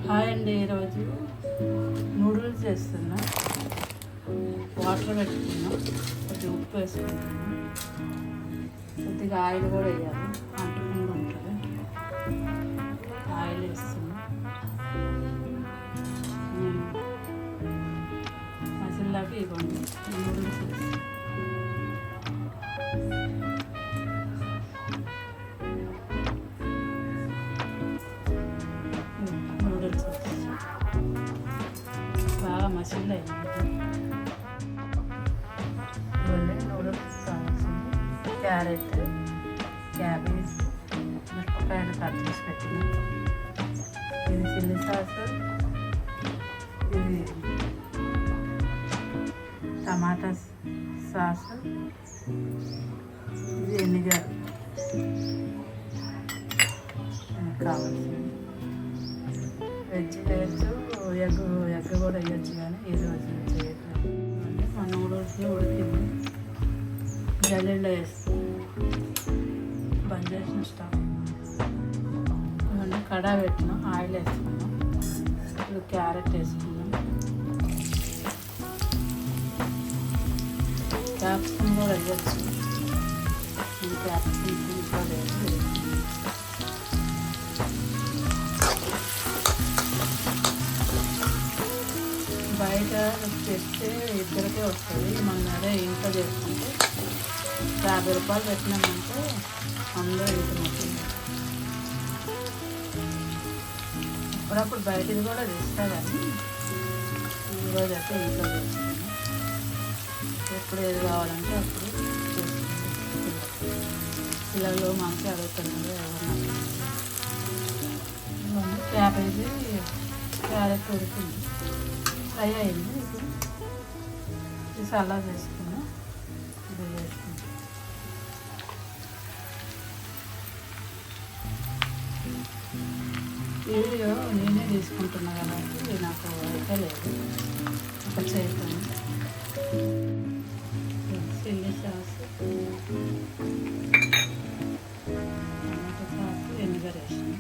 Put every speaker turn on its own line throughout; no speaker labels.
Hi అండి, ఈరోజు noodles చేస్తున్నా. వాటర్ పెట్టుకున్నా, కొద్దిగా ఉప్పు వేసుకుంటున్నా, కొద్దిగా ఆయిల్ కూడా వేయాలి, అంటుకుండా ఉంటుంది. ఆయిల్ వేస్తున్నా, మసాలాకి ఇవ్వండి నూడిల్స్ వేస్తున్నా. నూడిల్స్ బాగా మసాలా ఇవ్వండి. నూడిల్స్ కావాల్సింది క్యారెట్, క్యాబేజ్, మిరపకాయలు కట్ చేసి పెట్టిన, ఇది చిల్లీ సాస్, ఇది టమాటా సాస్, ఇది ఎన్నిగడ్డ కావాల్సింది. వెజ్ వేయచ్చు, ఎగ్ కూడా వేయచ్చు, కానీ ఈరోజు చేయట్లేదు. మా నూడిల్స్ ఉడికింది, జల్లెండ వేస్తాం, బంద్ చేసిన స్టవ్. ఇవన్నీ కడాయి పెట్టినాం, ఆయిల్ వేసుకున్నాం, ఇప్పుడు క్యారెట్ వేసుకున్నాం, క్యాప్సికమ్ కూడా వేయచ్చు, ఇది క్యాప్సికమ్ కూడా వేసి బయట తెస్తే ఇద్దరికే వస్తుంది. మనం అదే ఇంట్లో చేసుకుంటే 50 రూపాయలు పెట్టినామంటే అందరూ ఇంటిమవుతుంది. అప్పుడప్పుడు బయటది కూడా తెస్తా, కానీ ఈరోజు అయితే ఇంట్లో చేసుకుంటాం. ఎప్పుడు ఏది కావాలంటే అప్పుడు చేసుకుంటాం. పిల్లలు మనకి అడుగుతున్నారు ఎవరన్నా. క్యాబేజీ, క్యారెట్ ఉడికింది, ఫ్రై అయింది. ఇప్పుడు ఇది సలాడ్ వేసుకున్నా, ఇది వేసుకుంటాం. వీడియో నేనే తీసుకుంటున్నా కాబట్టి నాకు అయితే లేదు, ఒక చేస్తాను. చిల్లీ సాస్, టమాటో సాస్, ఎన్నిగడ్డ వేసాను.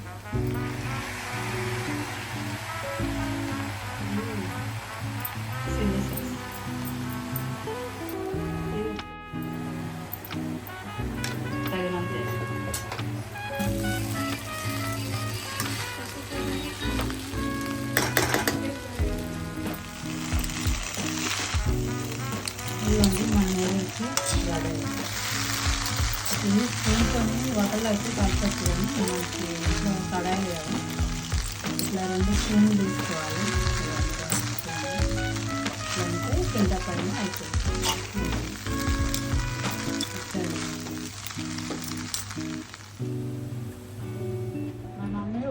చిల్లీ సాస్ తగినంత ఇవన్నీ మన నేలకి రెడీ. ఇది స్పూన్తో వాటర్లో అయితే కలపచ్చు, కానీ మనకి ఇట్లా కడాయి కదా, ఇట్లా 2 స్పూన్లు తీసుకోవాలి. అంటే కింద పైన అయిపోతుంది.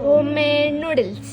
Home made noodles.